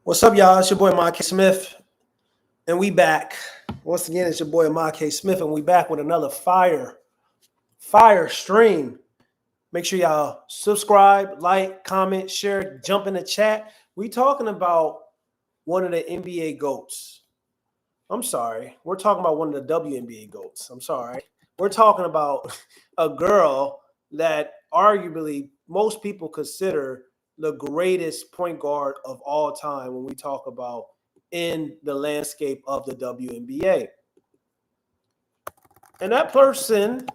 What's up, y'all? It's your boy, Mark Smith, and we back. Once again, it's your boy, Mark Smith, and we back with another fire stream. Make sure y'all subscribe, like, comment, share, jump in the chat. We talking about one of the NBA GOATs. I'm sorry. We're talking about one of the WNBA GOATs. I'm sorry. We're talking about a girl that arguably most people consider the greatest point guard of all time when we talk about in the landscape of the WNBA. And that person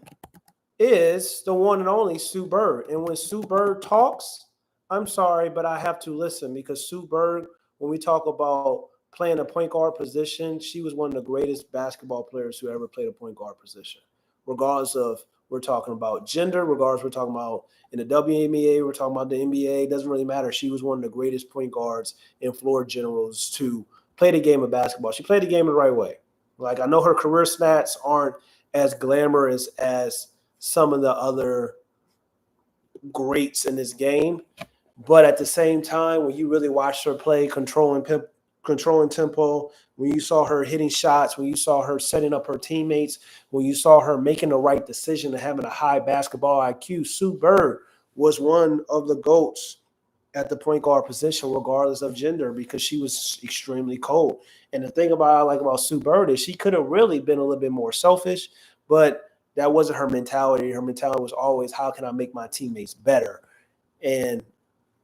is the one and only Suebird. And when Suebird talks, I'm sorry, but I have to listen because Suebird, when we talk about playing a point guard position, she was one of the greatest basketball players who ever played a point guard position, regardless of we're talking about gender, regardless we're talking about in the WNBA, we're talking about the NBA, it doesn't really matter. She was one of the greatest point guards and floor generals to play the game of basketball. She played the game the right way. Like, I know her career stats aren't as glamorous as some of the other greats in this game, but at the same time, when you really watched her play, controlling tempo, when you saw her hitting shots, when you saw her setting up her teammates, when you saw her making the right decision and having a high basketball IQ, Suebird was one of the GOATs at the point guard position, regardless of gender, because she was extremely cold. And the thing I like about Suebird is she could have really been a little bit more selfish, but that wasn't her mentality. Her mentality was always, how can I make my teammates better? And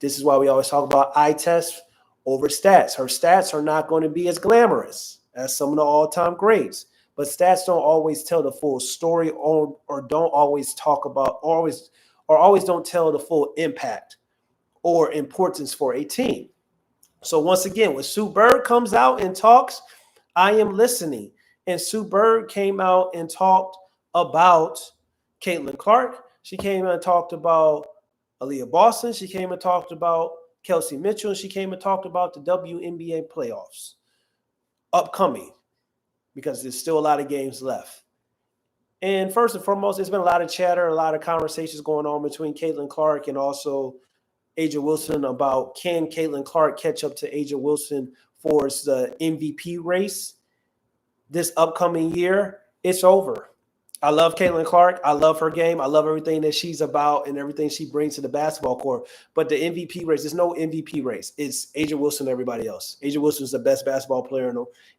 this is why we always talk about eye test over stats. Her stats are not going to be as glamorous as some of the all-time greats, but stats don't always tell the full story or don't always talk about always don't tell the full impact or importance for a team. So once again, when Suebird comes out and talks, I am listening. And Suebird came out and talked about CaitlinClark. She came and talked about Aaliyah Boston. She came and talked about Kelsey Mitchell. And she came and talked about the WNBA playoffs upcoming, because there's still a lot of games left. And first and foremost, there's been a lot of chatter, a lot of conversations going on between CaitlinClark and also A'ja Wilson about, can CaitlinClark catch up to A'ja Wilson for the MVP race this upcoming year? It's over. I love CaitlinClark. I love her game. I love everything that she's about and everything she brings to the basketball court. But the MVP race, there's no MVP race. It's A'ja Wilson and everybody else. A'ja Wilson is the best basketball player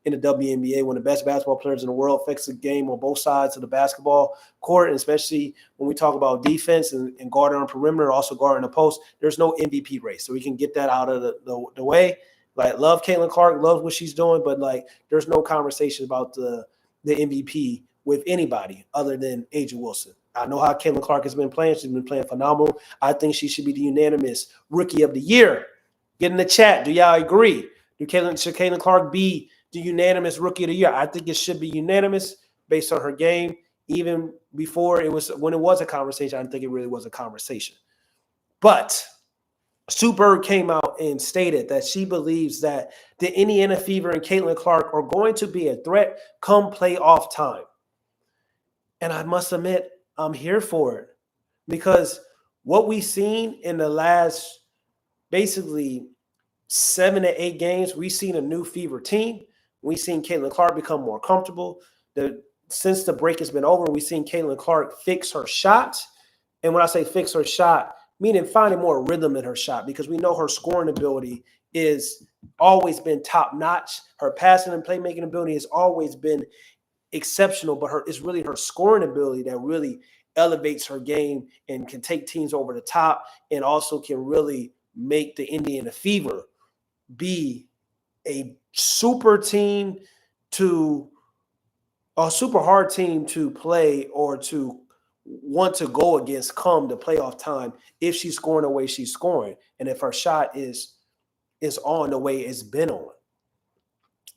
in the WNBA, one of the best basketball players in the world, affects the game on both sides of the basketball court, and especially when we talk about defense and guarding on perimeter, also guarding the post. There's no MVP race. So we can get that out of the way. Like, love CaitlinClark, love what she's doing, but like, there's no conversation about the MVP with anybody other than A'ja Wilson. I know how CaitlinClark has been playing. She's been playing phenomenal. I think she should be the unanimous Rookie of the Year. Get in the chat. Do y'all agree? Should CaitlinClark be the unanimous Rookie of the Year? I think it should be unanimous based on her game. Even before when it was a conversation, I didn't think it really was a conversation. But Suebird came out and stated that she believes that the indianaFever and CaitlinClark are going to be a threat come playoff time. And I must admit, I'm here for it, because what we've seen in the last basically 7 to 8 games, we've seen a new Fever team. We've seen CaitlinClark become more comfortable. Since the break has been over, we've seen CaitlinClark fix her shot. And when I say fix her shot, meaning finding more rhythm in her shot, because we know her scoring ability is always been top notch. Her passing and playmaking ability has always been exceptional, but it's really her scoring ability that really elevates her game and can take teams over the top, and also can really make the indianaFever be a super hard team to play or to want to go against come the playoff time if she's scoring the way she's scoring, and if her shot is on the way it's been on.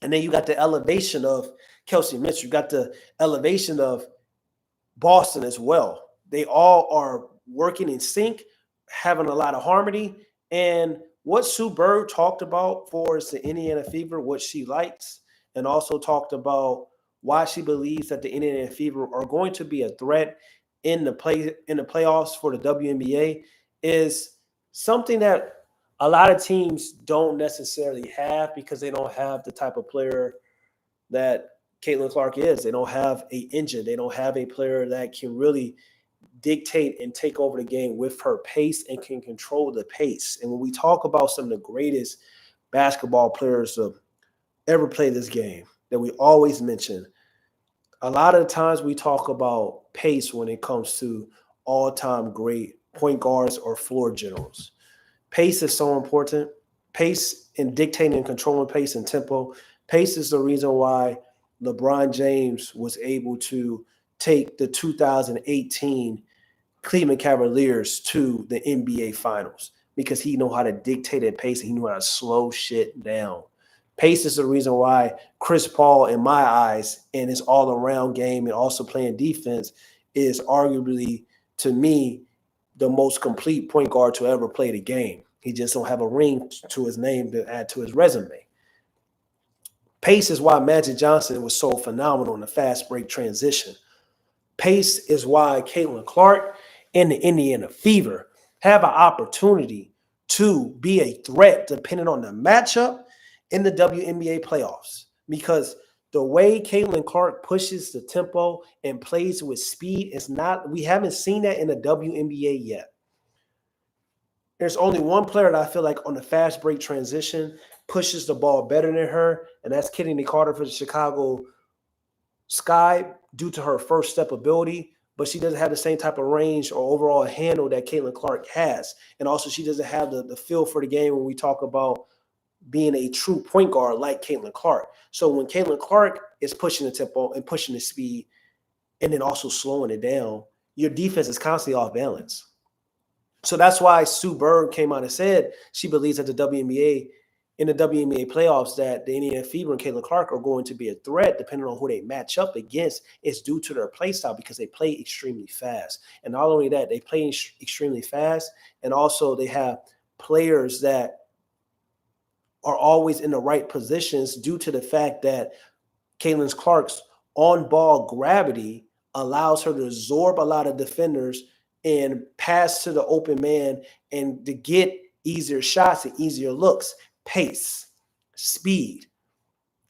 And then you got the elevation of Kelsey Mitchell. You got the elevation of Boston as well. They all are working in sync, having a lot of harmony. And what Suebird talked about for the indianaFever, what she likes, and also talked about why she believes that the indianaFever are going to be a threat in the playoffs for the WNBA, is something that a lot of teams don't necessarily have because they don't have the type of player that CaitlinClark is. They don't have an engine. They don't have a player that can really dictate and take over the game with her pace and can control the pace. And when we talk about some of the greatest basketball players to ever play this game that we always mention, a lot of the times we talk about pace when it comes to all-time great point guards or floor generals. Pace is so important. Pace in dictating and controlling pace and tempo. Pace is the reason why LeBron James was able to take the 2018 Cleveland Cavaliers to the NBA Finals because he knew how to dictate that pace and he knew how to slow shit down. Pace is the reason why Chris Paul, in my eyes, and his all-around game and also playing defense is arguably, to me, the most complete point guard to ever play the game. He just don't have a ring to his name to add to his resume. Pace is why Magic Johnson was so phenomenal in the fast break transition. Pace is why CaitlinClark and the Indiana Fever have an opportunity to be a threat depending on the matchup in the WNBA playoffs. Because the way CaitlinClark pushes the tempo and plays with speed is not, we haven't seen that in the WNBA yet. There's only one player that I feel like on the fast break transition pushes the ball better than her, and that's Kennedy Carter for the Chicago Sky due to her first step ability, but she doesn't have the same type of range or overall handle that CaitlinClark has. And also she doesn't have the feel for the game when we talk about being a true point guard like CaitlinClark. So when CaitlinClark is pushing the tempo and pushing the speed and then also slowing it down, your defense is constantly off balance. So that's why Suebird came out and said she believes that in the WNBA playoffs that the indianaFever and CaitlinClark are going to be a threat depending on who they match up against. It's due to their play style because they play extremely fast. And not only that, they play extremely fast, and also they have players that are always in the right positions due to the fact that CaitlinClark's on-ball gravity allows her to absorb a lot of defenders and pass to the open man and to get easier shots and easier looks. Pace, speed.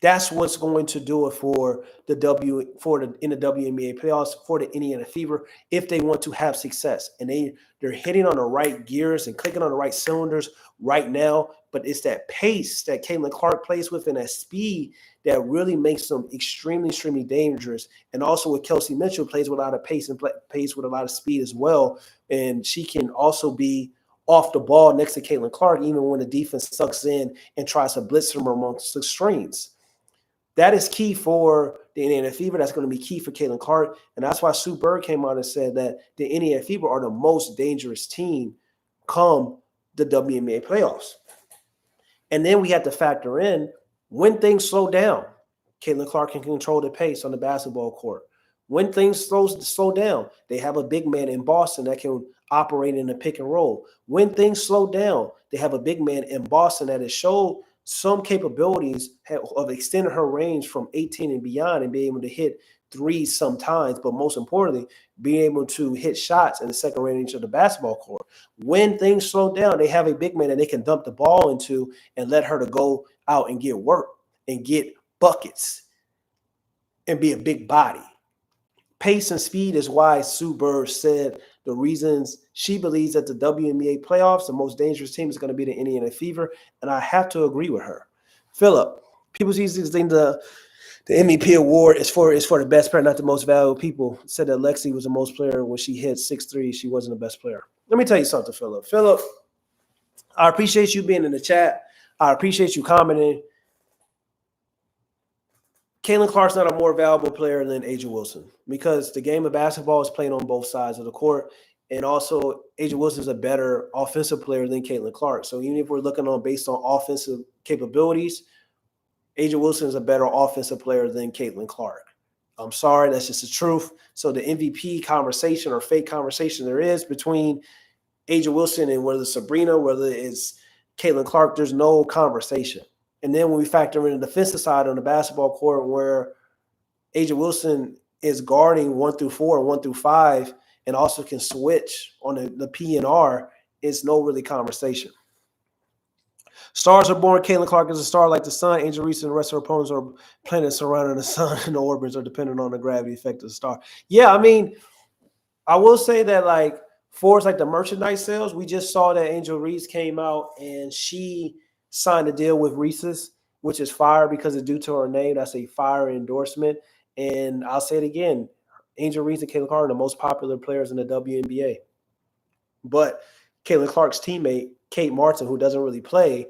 That's what's going to do it for in the WNBA playoffs for the Indiana Fever if they want to have success. And they're hitting on the right gears and clicking on the right cylinders right now. But it's that pace that CaitlinClark plays with and that speed that really makes them extremely, extremely dangerous. And also with Kelsey Mitchell plays with a lot of pace and plays with a lot of speed as well. And she can also be off the ball next to CaitlinClark even when the defense sucks in and tries to blitz them amongst the screens. That is key for the Indiana Fever. That's going to be key for CaitlinClark. And that's why Suebird came out and said that the Indiana Fever are the most dangerous team come the WNBA playoffs. And then we have to factor in when things slow down, CaitlinClark can control the pace on the basketball court. When things slow down, they have a big man in Boston that can operate in a pick and roll. When things slow down, they have a big man in Boston that has showed some capabilities of extending her range from 18 and beyond and being able to hit threes sometimes, but most importantly, being able to hit shots in the second range of the basketball court. When things slow down, they have a big man that they can dump the ball into and let her to go out and get work and get buckets and be a big body. Pace and speed is why Suebird said the reasons she believes that the WNBA playoffs, the most dangerous team is going to be the Indiana Fever, and I have to agree with her. Philip, people usually think the MVP award is for the best player, not the most valuable. People said that Lexi was the most player when she hit 6 3s. She wasn't the best player. Let me tell you something, Philip. Philip, I appreciate you being in the chat. I appreciate you commenting. CaitlinClark's not a more valuable player than A'ja Wilson because the game of basketball is played on both sides of the court. And also, A'ja Wilson is a better offensive player than CaitlinClark. So even if we're looking on based on offensive capabilities, A'ja Wilson is a better offensive player than CaitlinClark. I'm sorry, that's just the truth. So the MVP conversation or fake conversation there is between A'ja Wilson and whether it's Sabrina, whether it's CaitlinClark, there's no conversation. And then when we factor in the defensive side on the basketball court where A'ja Wilson is guarding 1 through 4 and 1 through 5 and also can switch on the P and R, it's no really conversation. Stars are born. CaitlinClark is a star like the sun. Angel Reese and the rest of her opponents are planets surrounding the sun, and the orbits are dependent on the gravity effect of the star. Yeah, I mean, I will say that, like, for like the merchandise sales, we just saw that Angel Reese came out and she signed a deal with Reese's, which is fire because it's due to her name. That's a fire endorsement. And I'll say it again, Angel Reese and CaitlinClark are the most popular players in the WNBA. But CaitlinClark's teammate, Kate Martin, who doesn't really play,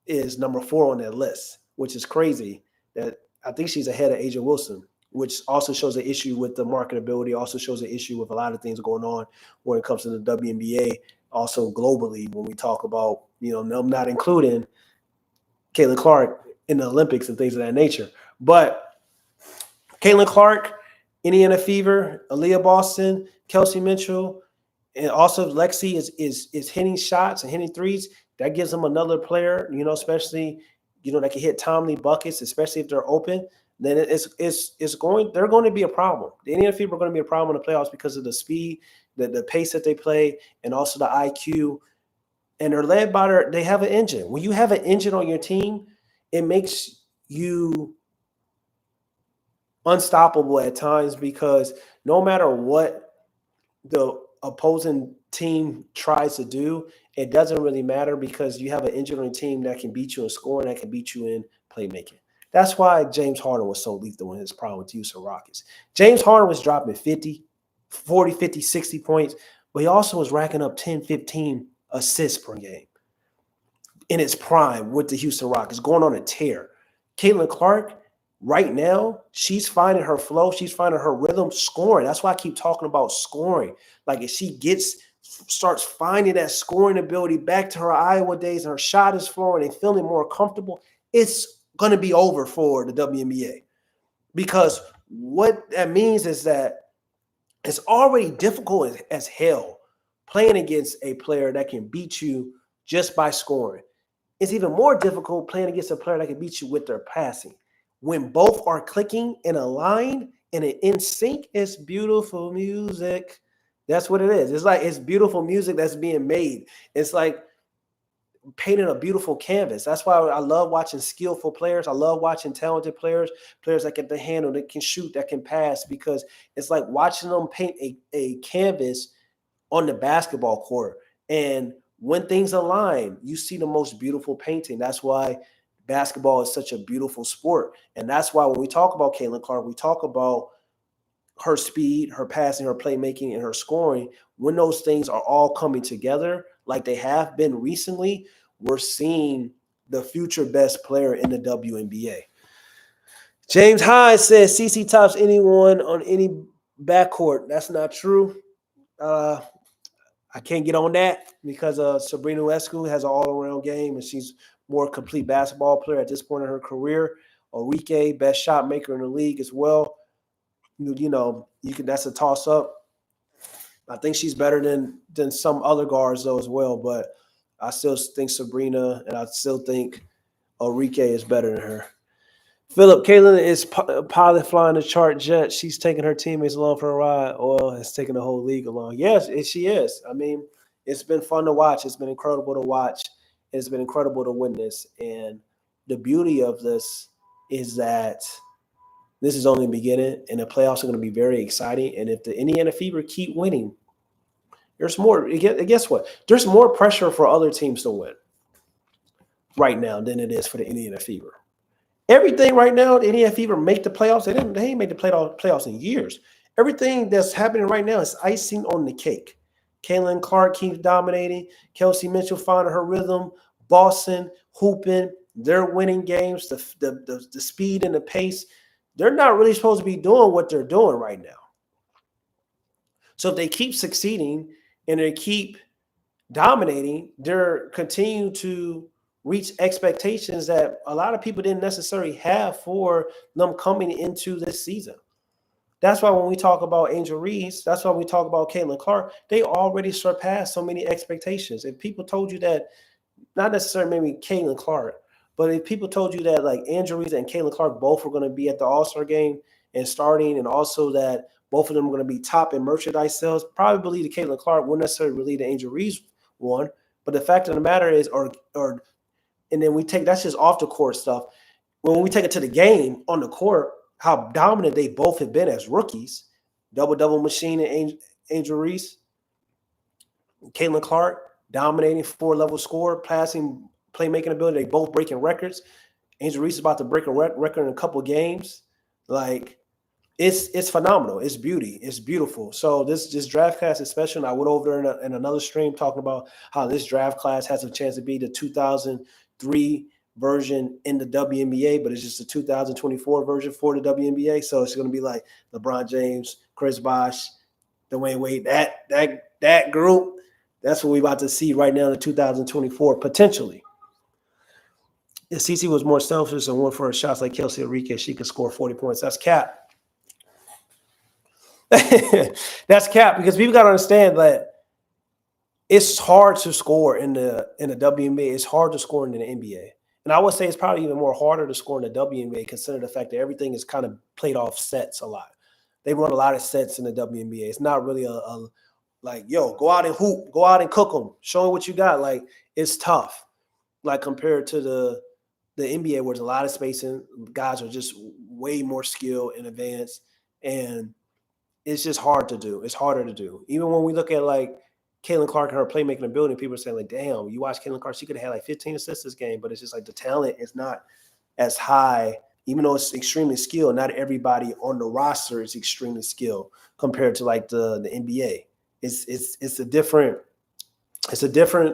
is number 4 on that list, which is crazy. That I think she's ahead of Asia Wilson, which also shows an issue with the marketability, also shows an issue with a lot of things going on when it comes to the WNBA, also globally when we talk about, them not including CaitlinClark in the Olympics and things of that nature. But CaitlinClark, Indiana Fever, Aaliyah Boston, Kelsey Mitchell, and also Lexi is hitting shots and hitting threes. That gives them another player, especially, that can hit timely buckets, especially if they're open. Then they're going to be a problem. The Indiana Fever are going to be a problem in the playoffs because of the speed, the pace that they play, and also the IQ. And they're led by they have an engine. When you have an engine on your team, it makes you unstoppable at times because no matter what the opposing team tries to do, it doesn't really matter because you have an engine on your team that can beat you in scoring, that can beat you in playmaking. That's why James Harden was so lethal in his problem with the Houston Rockets. James Harden was dropping 40, 50, 60 points, but he also was racking up 10, 15 assists per game in his prime with the Houston Rockets, going on a tear. CaitlinClark, right now, she's finding her flow. She's finding her rhythm scoring. That's why I keep talking about scoring. Like, if she starts finding that scoring ability back to her Iowa days and her shot is flowing and feeling more comfortable, it's going to be over for the WNBA. Because what that means is that it's already difficult as hell playing against a player that can beat you just by scoring. It's even more difficult playing against a player that can beat you with their passing. When both are clicking and aligned and in sync, it's beautiful music. That's what it is. It's beautiful music that's being made. It's like painting a beautiful canvas. That's why I love watching skillful players. I love watching talented players that get the handle, that can shoot, that can pass, because it's like watching them paint a canvas on the basketball court. And when things align, you see the most beautiful painting. That's why basketball is such a beautiful sport. And that's why when we talk about CaitlinClark, we talk about her speed, her passing, her playmaking, and her scoring. When those things are all coming together, like they have been recently, we're seeing the future best player in the WNBA. James Hyde says CC tops anyone on any backcourt. That's not true. I can't get on that because Sabrina Escu has an all-around game and she's more complete basketball player at this point in her career. Orike, best shot maker in the league as well. That's a toss-up. I think she's better than some other guards though as well, but I still think Sabrina and I still think Orike is better than her. Philip, Caitlin is pilot flying the chart jet. She's taking her teammates along for a ride, or it's taking the whole league along. Yes, she is. I mean, it's been fun to watch. It's been incredible to watch. It's been incredible to witness. And the beauty of this is that this is only the beginning, and the playoffs are going to be very exciting. And if the Indiana Fever keep winning, there's more. Guess what? There's more pressure for other teams to win right now than it is for the Indiana Fever. Everything right now, the Indiana Fever make the playoffs. They ain't made the playoffs in years. Everything that's happening right now is icing on the cake. CaitlinClark keeps dominating. Kelsey Mitchell finding her rhythm. Boston hooping. They're winning games. The speed and the pace. They're not really supposed to be doing what they're doing right now. So if they keep succeeding and they keep dominating, they're continuing to reach expectations that a lot of people didn't necessarily have for them coming into this season. That's why when we talk about Angel Reese, that's why we talk about CaitlinClark, they already surpassed so many expectations. If people told you that, not necessarily maybe CaitlinClark, but if people told you that like Angel Reese and CaitlinClark both were going to be at the All-Star game and starting, and also that both of them are going to be top in merchandise sales, probably believe the CaitlinClark wouldn't necessarily believe the Angel Reese one. But the fact of the matter is, or and then that's just off the court stuff. When we take it to the game on the court, how dominant they both have been as rookies. Double machine and Angel Reese, CaitlinClark, dominating 4-level scorer, passing, playmaking ability. They both breaking records. Angel Reese is about to break a record in a couple games. Like, it's phenomenal. It's beauty. It's beautiful. So this draft class is special. And I went over there in another stream talking about how this draft class has a chance to be the 2003 version in the WNBA, but it's just a 2024 version for the WNBA. So it's going to be like LeBron James, Chris Bosh, Dwayne Wade, that group. That's what we're about to see right now in 2024, potentially. If CeCe was more selfish and went for her shots like Kelsey Enrique, she could score 40 points. That's cap. That's cap, because people got to understand that it's hard to score in the WNBA. It's hard to score in the NBA. And I would say it's probably even more harder to score in the WNBA, considering the fact that everything is kind of played off sets a lot. They run a lot of sets in the WNBA. It's not really a like, yo, go out and hoop, go out and cook them, show them what you got. Like, it's tough, like compared to the NBA, where there's a lot of spacing. Guys are just way more skilled and advanced, and it's just hard to do. It's harder to do. Even when we look at like CaitlinClark and her playmaking ability, people are saying like, damn, you watch CaitlinClark, she could have had like 15 assists this game, but it's just like the talent is not as high, even though it's extremely skilled. Not everybody on the roster is extremely skilled compared to like the NBA. It's a different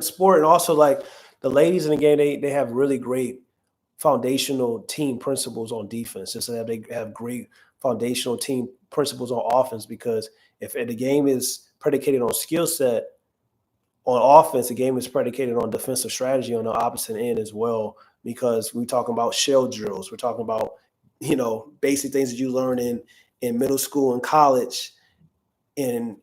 sport. And also, like, the ladies in the game, they have really great foundational team principles on defense. Just that they have great foundational team principles on offense, because if the game is predicated on skill set on offense, the game is predicated on defensive strategy on the opposite end as well, because we're talking about shell drills. We're talking about, basic things that you learn in middle school and college, and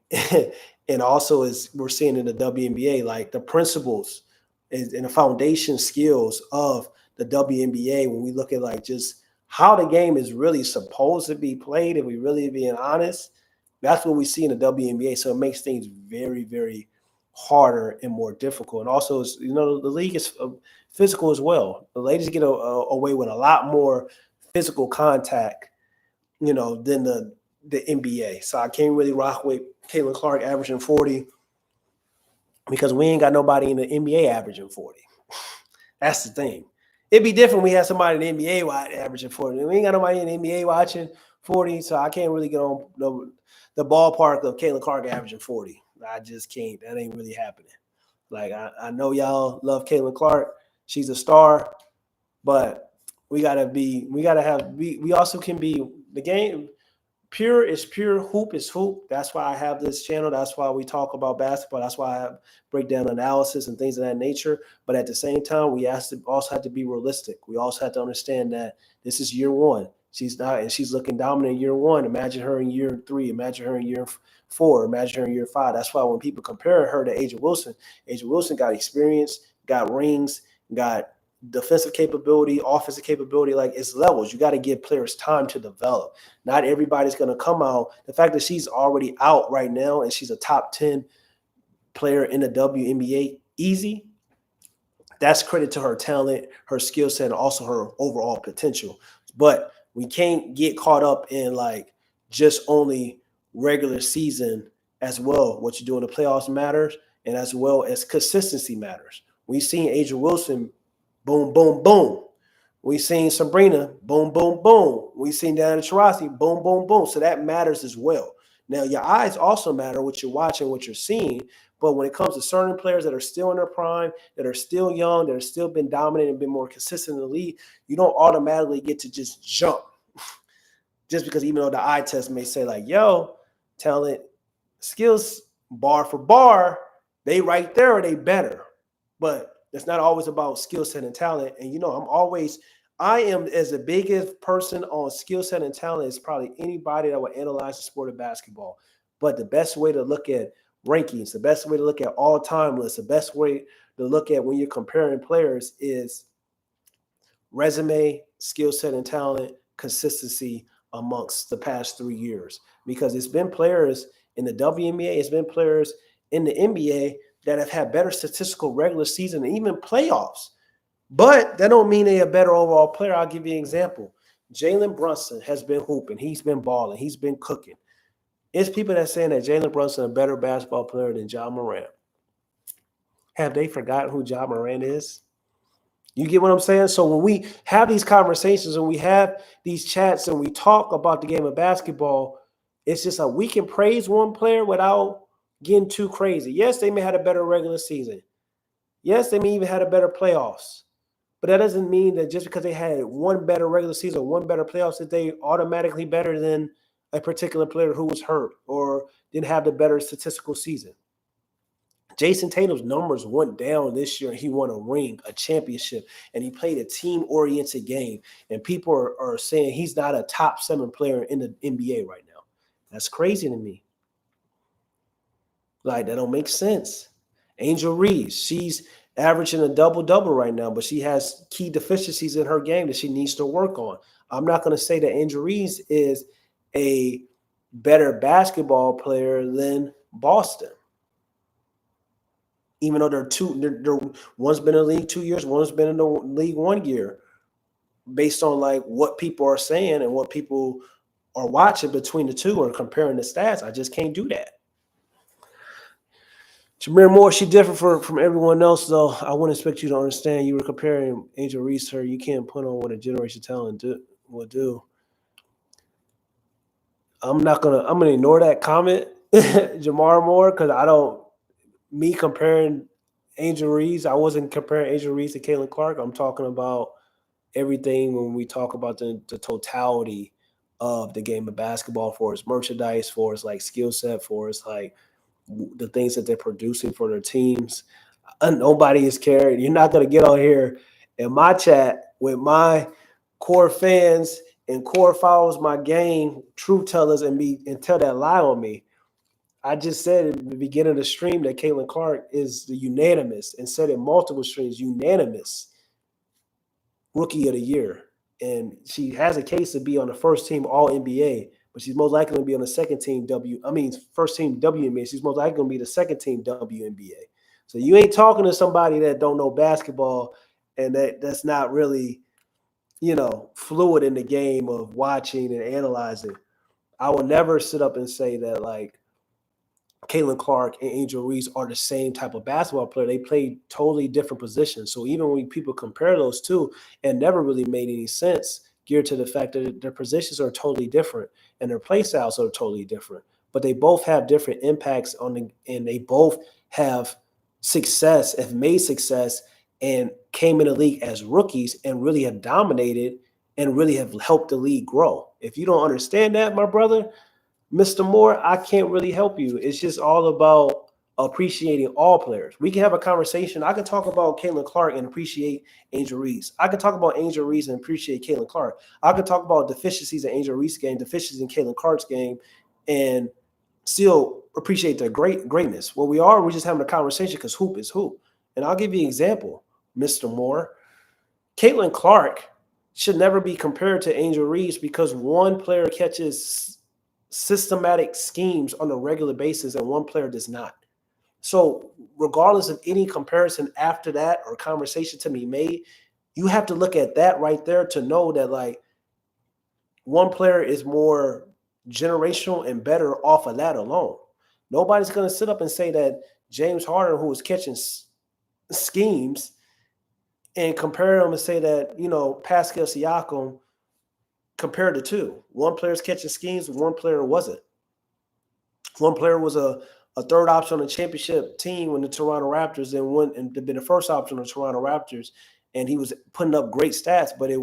and also, as we're seeing in the WNBA, like the principles and the foundation skills of the WNBA, when we look at like just how the game is really supposed to be played, if we really being honest, that's what we see in the WNBA. So it makes things very, very harder and more difficult. And also, the league is physical as well. The ladies get away with a lot more physical contact, than the NBA. So I can't really rock with CaitlinClark averaging 40, because we ain't got nobody in the NBA averaging 40. That's the thing. It'd be different when we had somebody in the NBA averaging 40. We ain't got nobody in the NBA watching 40, so I can't really get on the ballpark of CaitlinClark averaging 40. I just can't. That ain't really happening. Like, I know y'all love CaitlinClark. She's a star, but we also can be the game. Pure is pure, hoop is hoop. That's why I have this channel. That's why we talk about basketball. That's why I have breakdown analysis and things of that nature. But at the same time, we also have to be realistic. We also have to understand that this is year one. She's looking dominant in year one. Imagine her in year 3. Imagine her in year 4. Imagine her in year 5. That's why when people compare her to A'ja Wilson got experience, got rings, got defensive capability, offensive capability. Like, it's levels. You got to give players time to develop. Not everybody's going to come out. The fact that she's already out right now and she's a top 10 player in the WNBA easy, that's credit to her talent, her skill set, and also her overall potential. But we can't get caught up in like just only regular season as well. What you do in the playoffs matters, and as well as consistency matters. We've seen A'ja Wilson, boom, boom, boom. We've seen Sabrina, boom, boom, boom. We've seen Diana Taurasi, boom, boom, boom. So that matters as well. Now, your eyes also matter, what you're watching, what you're seeing. But when it comes to certain players that are still in their prime, that are still young, that have still been dominant and been more consistent in the league, you don't automatically get to just jump. Just because, even though the eye test may say like, yo, talent, skills, bar for bar, they right there or they better. But it's not always about skill set and talent. And, I am as the biggest person on skill set and talent as probably anybody that would analyze the sport of basketball. But the best way to look at rankings, the best way to look at all-time lists, the best way to look at when you're comparing players is resume, skill set, and talent, consistency amongst the past 3 years. Because it's been players in the WNBA, it's been players in the NBA that have had better statistical regular season and even playoffs, But that don't mean they're a better overall player. I'll give you an example. Jalen Brunson has been hooping. He's been balling. He's been cooking. It's people that saying that Jalen Brunson is a better basketball player than Ja Morant. Have they forgotten who Ja Morant is? You get what I'm saying? So when we have these conversations and we have these chats and we talk about the game of basketball, it's just like we can praise one player without getting too crazy. Yes, they may have a better regular season. Yes, they may even have a better playoffs. But that doesn't mean that just because they had one better regular season, one better playoffs, that they automatically better than a particular player who was hurt or didn't have the better statistical season. Jason Tatum's numbers went down this year, and he won a ring, a championship, and he played a team-oriented game. And people are saying he's not a top 7 player in the NBA right now. That's crazy to me. Like, that don't make sense. Angel Reese, she's averaging a double-double right now, but she has key deficiencies in her game that she needs to work on. I'm not going to say that Angel Reese is a better basketball player than Boston. Even though they're one's been in the league 2 years, one's been in the league 1 year, based on like what people are saying and what people are watching between the two or comparing the stats. I just can't do that. Jameer Moore, she different from everyone else, though. I wouldn't expect you to understand. You were comparing Angel Reese to her. You can't put on what a generation talent will do. I'm gonna ignore that comment, Jamar Moore, because I don't. Me comparing Angel Reese, I wasn't comparing Angel Reese to CaitlinClark. I'm talking about everything when we talk about the totality of the game of basketball, for its merchandise, for its like skill set, for its like the things that they're producing for their teams. Nobody is caring. You're not going to get on here in my chat with my core fans and core followers my game, truth tellers, and tell that lie on me. I just said at the beginning of the stream that CaitlinClark is the unanimous, and said in multiple streams, unanimous rookie of the year. And she has a case to be on the first team All NBA, but she's most likely going to be on the second team first team WNBA. She's most likely going to be the second team WNBA. So you ain't talking to somebody that don't know basketball and that's not really, fluid in the game of watching and analyzing. I will never sit up and say that like CaitlinClark and Angel Reese are the same type of basketball player. They play totally different positions. So even when people compare those two, it never really made any sense, geared to the fact that their positions are totally different and their play styles are totally different. But they both have different impacts and they both have made success, and came in the league as rookies and really have dominated and really have helped the league grow. If you don't understand that, my brother, Mr. Moore, I can't really help you. It's just all about appreciating all players. We can have a conversation. I can talk about CaitlinClark and appreciate Angel Reese. I can talk about Angel Reese and appreciate CaitlinClark. I can talk about deficiencies in Angel Reese's game, deficiencies in CaitlinClark's game, and still appreciate their greatness. What we're just having a conversation because hoop is hoop. And I'll give you an example, Mr. Moore. CaitlinClark should never be compared to Angel Reese because one player catches systematic schemes on a regular basis and one player does not. So regardless of any comparison after that or conversation to be made, you have to look at that right there to know that like one player is more generational and better off of that alone. Nobody's going to sit up and say that James Harden, who was catching schemes, and compare them and say that, Pascal Siakam, compared to two. One player's catching schemes, one player wasn't. One player was a third option on the championship team when the Toronto Raptors and been the first option on the Toronto Raptors, and he was putting up great stats, but it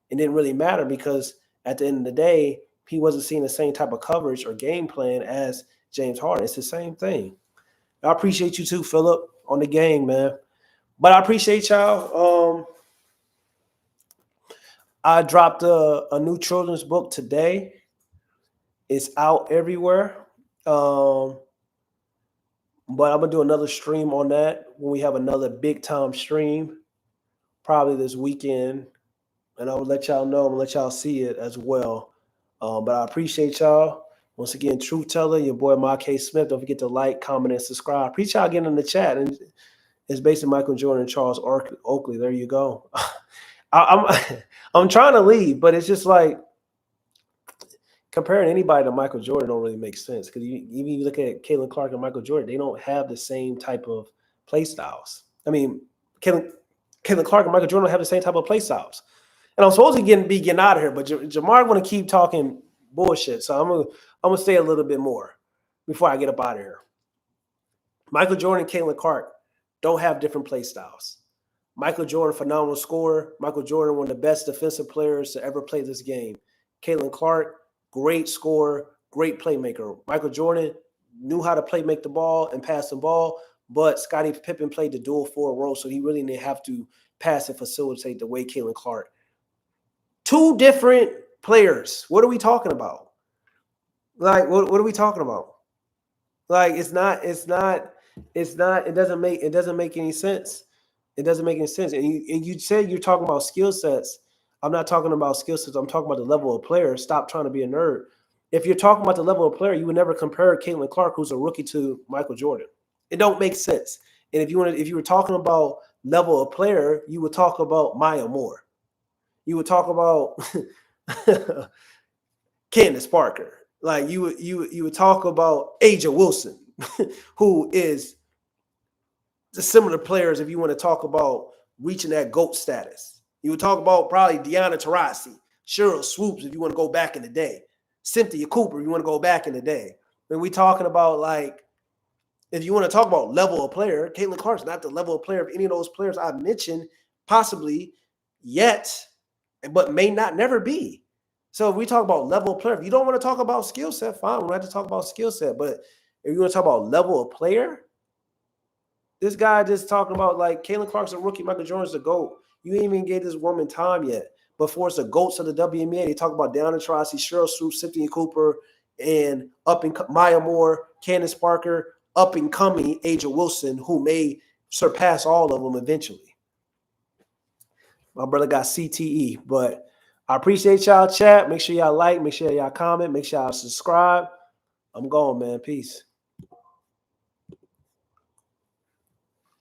didn't really matter because at the end of the day, he wasn't seeing the same type of coverage or game plan as James Harden. It's the same thing. I appreciate you too, Philip, on the game, man. But I appreciate y'all. I dropped a new children's book today. It's out everywhere. But I'm going to do another stream on that when we have another big time stream, probably this weekend. And I will let y'all know. I'm going to let y'all see it as well. But I appreciate y'all. Once again, Truth Teller, your boy Mark K. Smith. Don't forget to like, comment, and subscribe. I appreciate y'all getting in the chat It's basically Michael Jordan and Charles Oakley. There you go. I'm trying to leave, but it's just like comparing anybody to Michael Jordan don't really make sense because you look at CaitlinClark and Michael Jordan, they don't have the same type of play styles. I mean, CaitlinClark and Michael Jordan don't have the same type of play styles. And I'm supposed to be getting out of here, but Jamar want to keep talking bullshit, so I'm gonna stay a little bit more before I get up out of here. Michael Jordan and CaitlinClark don't have different play styles. Michael Jordan, phenomenal scorer. Michael Jordan, one of the best defensive players to ever play this game. CaitlinClark, great scorer, great playmaker. Michael Jordan knew how to make the ball and pass the ball, but Scottie Pippen played the dual forward role, so he really didn't have to pass and facilitate the way CaitlinClark. Two different players. What are we talking about? Like, what are we talking about? Like, it doesn't make any sense. It doesn't make any sense. And you said you're talking about skill sets. I'm not talking about skill sets. I'm talking about the level of player. Stop trying to be a nerd. If you're talking about the level of player, you would never compare CaitlinClark, who's a rookie, to Michael Jordan. It don't make sense. And if you were talking about level of player, you would talk about Maya Moore. You would talk about Candace Parker. Like you would talk about Aja Wilson, who is the similar players if you want to talk about reaching that GOAT status. You would talk about probably Diana Taurasi, Cheryl Swoops if you want to go back in the day, Cynthia Cooper if you want to go back in the day. When we talking about, like, if you want to talk about level of player, CaitlinClark's not the level of player of any of those players I've mentioned possibly yet, but may not never be. So if we talk about level of player, if you don't want to talk about skill set, fine, we don't have to talk about skill set. But if you want to talk about level of player, this guy just talking about, like, CaitlinClark's a rookie, Michael Jordan's a GOAT. You ain't even gave this woman time yet. Before it's the GOATs of the WNBA, they talk about Diana Taurasi, Cheryl Swoops, Cynthia Cooper, and Maya Moore, Candace Parker, up and coming Aja Wilson, who may surpass all of them eventually. My brother got CTE, but I appreciate y'all chat. Make sure y'all like, make sure y'all comment, make sure y'all subscribe. I'm going, man. Peace.